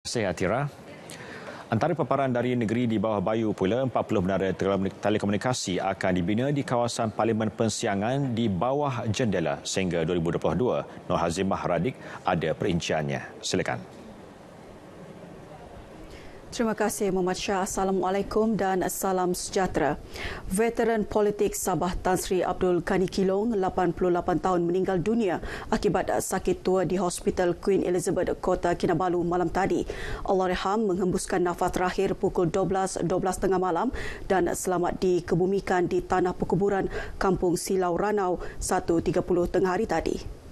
Saya Atira. Antara paparan dari negeri di bawah Bayu pula, 40 menara telekomunikasi akan dibina di kawasan Parlimen Persiangan di bawah jendela sehingga 2022. Nur Hazimah Radik ada perinciannya. Silakan. Terima kasih Muhammad Shah. Assalamualaikum dan salam sejahtera. Veteran politik Sabah Tan Sri Abdul Ghani Kilong, 88 tahun meninggal dunia akibat sakit tua di Hospital Queen Elizabeth, Kota Kinabalu malam tadi. Allahyarham menghembuskan nafas terakhir pukul 12.30 malam dan selamat dikebumikan di tanah perkuburan Kampung Silau Ranau 1.30 tengah hari tadi.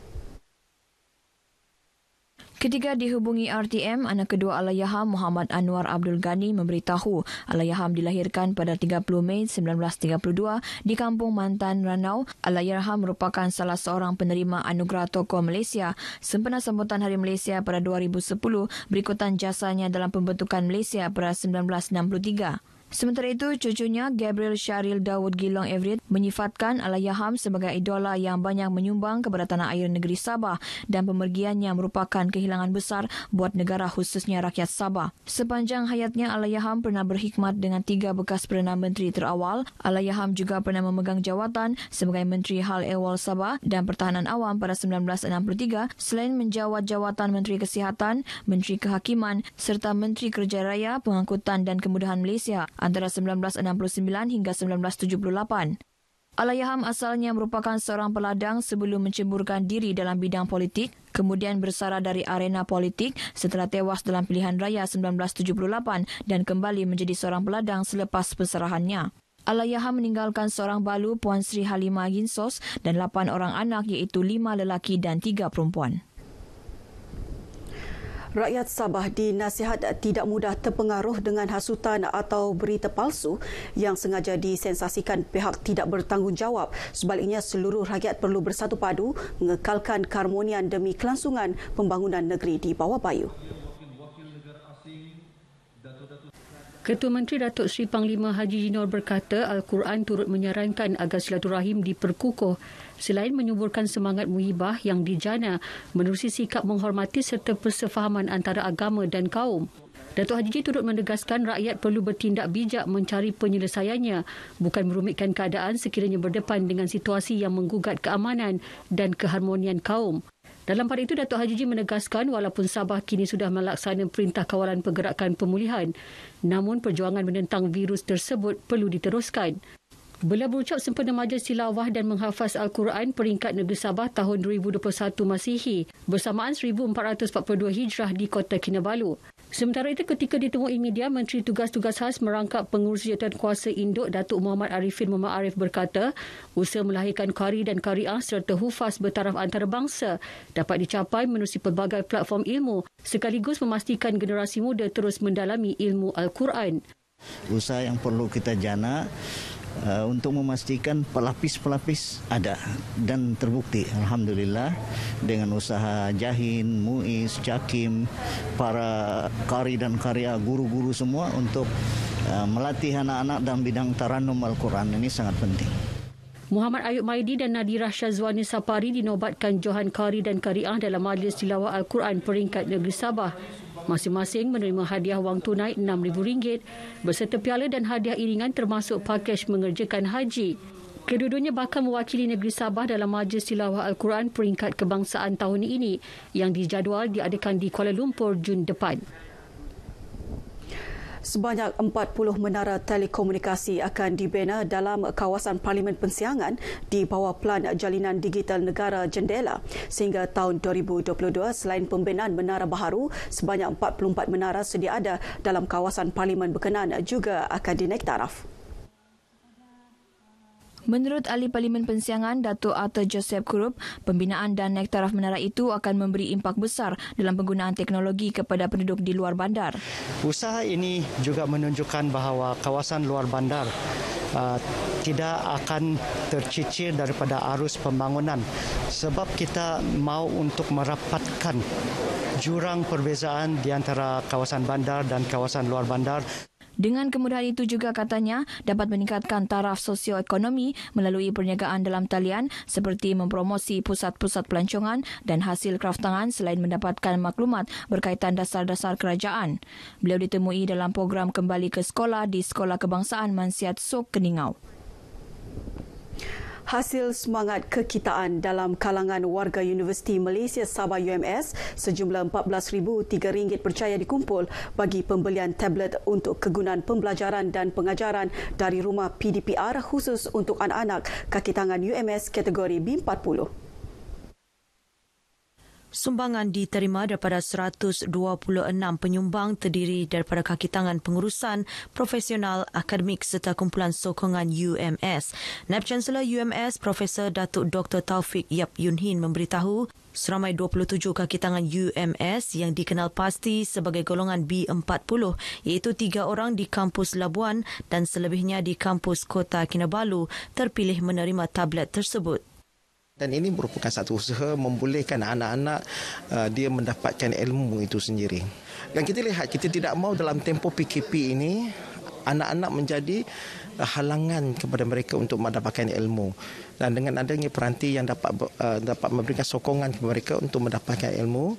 Ketika dihubungi RTM, anak kedua Allahyarham Muhammad Anwar Abdul Ghani memberitahu Allahyarham dilahirkan pada 30 Mei 1932 di Kampung Mantan Ranau. Allahyarham merupakan salah seorang penerima anugerah tokoh Malaysia sempena sambutan Hari Malaysia pada 2010 berikutan jasanya dalam pembentukan Malaysia pada 1963. Sementara itu, cucunya Gabriel Syaril Daud Gilong Everett menyifatkan Allahyarham sebagai idola yang banyak menyumbang kepada tanah air negeri Sabah dan pemergiannya merupakan kehilangan besar buat negara khususnya rakyat Sabah. Sepanjang hayatnya, Allahyarham pernah berkhidmat dengan 3 bekas Perdana Menteri terawal. Allahyarham juga pernah memegang jawatan sebagai Menteri Hal Ehwal Sabah dan Pertahanan Awam pada 1963 selain menjawat jawatan Menteri Kesihatan, Menteri Kehakiman serta Menteri Kerja Raya, Pengangkutan dan Kemudahan Malaysia antara 1969 hingga 1978. Allahyarham asalnya merupakan seorang peladang sebelum menceburkan diri dalam bidang politik, kemudian bersara dari arena politik setelah tewas dalam pilihan raya 1978 dan kembali menjadi seorang peladang selepas perserahannya. Allahyarham meninggalkan seorang balu Puan Sri Halimah Ginsos dan 8 orang anak iaitu 5 lelaki dan 3 perempuan. Rakyat Sabah dinasihat tidak mudah terpengaruh dengan hasutan atau berita palsu yang sengaja disensasikan pihak tidak bertanggungjawab. Sebaliknya, seluruh rakyat perlu bersatu padu mengekalkan keharmonian demi kelangsungan pembangunan negeri di bawah Bayu. Ketua Menteri Datuk Seri Panglima Haji Jinor berkata Al-Quran turut menyarankan agar silaturahim diperkukuh selain menyuburkan semangat muhibah yang dijana menerusi sikap menghormati serta persefahaman antara agama dan kaum. Datuk Haji turut menegaskan rakyat perlu bertindak bijak mencari penyelesaiannya, bukan merumitkan keadaan sekiranya berdepan dengan situasi yang menggugat keamanan dan keharmonian kaum. Dalam pada itu, Datuk Haji menegaskan walaupun Sabah kini sudah melaksanakan Perintah Kawalan Pergerakan Pemulihan, namun perjuangan menentang virus tersebut perlu diteruskan. Beliau berucap sempena majlis tilawah dan menghafaz Al-Quran peringkat negeri Sabah tahun 2021 Masihi bersamaan 1442 Hijrah di Kota Kinabalu. Sementara itu, ketika ditemui media, Menteri Tugas-Tugas Khas Merangkap Pengurus Jawatankuasa Induk Datuk Muhammad Arifin Muhammad Arif berkata, usaha melahirkan qari dan qariah serta hufaz bertaraf antarabangsa dapat dicapai menerusi pelbagai platform ilmu sekaligus memastikan generasi muda terus mendalami ilmu Al-Quran. Usaha yang perlu kita jana untuk memastikan pelapis-pelapis ada dan terbukti. Alhamdulillah dengan usaha Jahin, Muiz, Jakim, para qari dan qariah, guru-guru semua untuk melatih anak-anak dalam bidang tarannum Al-Quran ini sangat penting. Muhammad Ayub Maidi dan Nadirah Syazwani Sapari dinobatkan Johan Qari dan Qariah dalam Majlis Tilawah Al-Quran peringkat negeri Sabah. Masing-masing menerima hadiah wang tunai RM6,000 berserta piala dan hadiah iringan termasuk pakej mengerjakan haji. Kedua-duanya bakal mewakili negeri Sabah dalam Majlis Tilawah Al-Quran peringkat kebangsaan tahun ini yang dijadual diadakan di Kuala Lumpur Jun depan. Sebanyak 40 menara telekomunikasi akan dibina dalam kawasan Parlimen Persiangan di bawah Pelan Jalinan Digital Negara Jendela sehingga tahun 2022. Selain pembinaan menara baharu, sebanyak 44 menara sedia ada dalam kawasan Parlimen berkenaan juga akan dinaik taraf. Menurut Ahli Parlimen Persiangan, Datuk Arthur Joseph Kurup, pembinaan dan naik taraf menara itu akan memberi impak besar dalam penggunaan teknologi kepada penduduk di luar bandar. Usaha ini juga menunjukkan bahawa kawasan luar bandar tidak akan tercicir daripada arus pembangunan sebab kita mahu untuk merapatkan jurang perbezaan di antara kawasan bandar dan kawasan luar bandar. Dengan kemudahan itu juga katanya dapat meningkatkan taraf sosioekonomi melalui perniagaan dalam talian seperti mempromosi pusat-pusat pelancongan dan hasil kraftangan selain mendapatkan maklumat berkaitan dasar-dasar kerajaan. Beliau ditemui dalam program Kembali ke Sekolah di Sekolah Kebangsaan Mansiat Sok Keningau. Hasil semangat kekitaan dalam kalangan warga Universiti Malaysia Sabah UMS, sejumlah RM14,003 percaya dikumpul bagi pembelian tablet untuk kegunaan pembelajaran dan pengajaran dari rumah PDPR khusus untuk anak-anak kaki tangan UMS kategori B40. Sumbangan diterima daripada 126 penyumbang terdiri daripada kaki tangan pengurusan, profesional, akademik serta kumpulan sokongan UMS. Naib Chancellor UMS Profesor Datuk Dr. Taufik Yap Yun Hin memberitahu seramai 27 kaki tangan UMS yang dikenal pasti sebagai golongan B40 iaitu 3 orang di kampus Labuan dan selebihnya di kampus Kota Kinabalu terpilih menerima tablet tersebut. Dan ini merupakan satu usaha membolehkan anak-anak dia mendapatkan ilmu itu sendiri. Dan kita lihat, kita tidak mahu dalam tempoh PKP ini anak-anak menjadi halangan kepada mereka untuk mendapatkan ilmu. Dan dengan adanya peranti yang dapat memberikan sokongan kepada mereka untuk mendapatkan ilmu.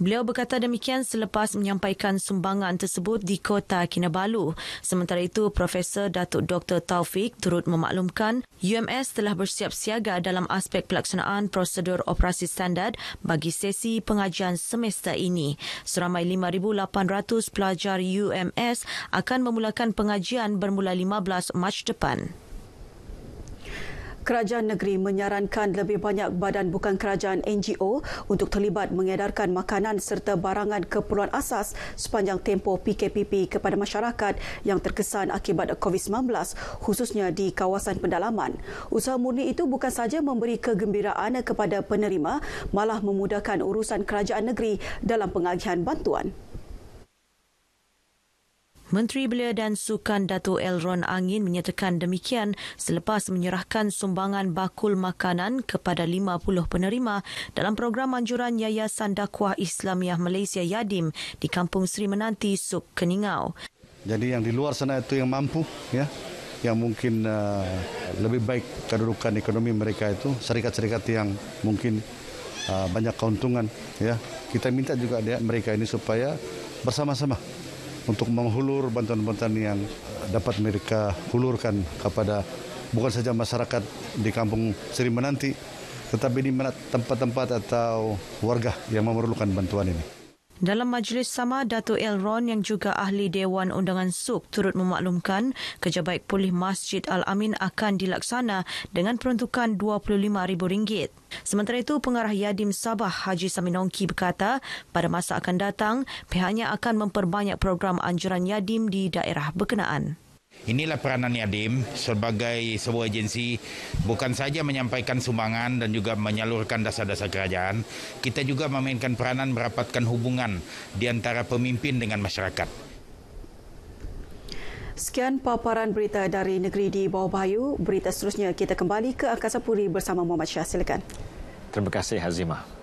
Beliau berkata demikian selepas menyampaikan sumbangan tersebut di Kota Kinabalu. Sementara itu, Profesor Datuk Dr. Taufik turut memaklumkan UMS telah bersiap siaga dalam aspek pelaksanaan prosedur operasi standard bagi sesi pengajian semester ini. Seramai 5,800 pelajar UMS akan memulakan pengajian bermula 15 Mac depan. Kerajaan negeri menyarankan lebih banyak badan bukan kerajaan NGO untuk terlibat mengedarkan makanan serta barangan keperluan asas sepanjang tempoh PKPP kepada masyarakat yang terkesan akibat COVID-19, khususnya di kawasan pendalaman. Usaha murni itu bukan sahaja memberi kegembiraan kepada penerima, malah memudahkan urusan kerajaan negeri dalam pengagihan bantuan. Menteri Belia dan Sukan Datuk Elron Angin menyatakan demikian selepas menyerahkan sumbangan bakul makanan kepada 50 penerima dalam program anjuran Yayasan Dakwah Islamiah Malaysia Yadim di Kampung Seri Menanti, Suk Keningau. Jadi yang di luar sana itu yang mampu, ya, yang mungkin lebih baik kedudukan ekonomi mereka itu, syarikat-syarikat yang mungkin banyak keuntungan, ya. Kita minta juga mereka ini supaya bersama-sama untuk menghulur bantuan-bantuan yang dapat mereka hulurkan kepada bukan saja masyarakat di Kampung Seri Menanti, tetapi di tempat-tempat atau warga yang memerlukan bantuan ini. Dalam majlis sama, Datuk Elron yang juga ahli Dewan Undangan Suk turut memaklumkan kerja baik pulih Masjid Al-Amin akan dilaksana dengan peruntukan RM25,000. Sementara itu, Pengarah Yadim Sabah Haji Samin Ongki berkata pada masa akan datang pihaknya akan memperbanyak program anjuran Yadim di daerah berkenaan. Inilah peranan Yadim sebagai sebuah agensi, bukan saja menyampaikan sumbangan dan juga menyalurkan dasar-dasar kerajaan, kita juga memainkan peranan merapatkan hubungan di antara pemimpin dengan masyarakat. Sekian paparan berita dari negeri di bawah Bayu. Berita seterusnya kita kembali ke Angkasa Puri bersama Muhammad Syah. Silakan. Terima kasih Hazimah.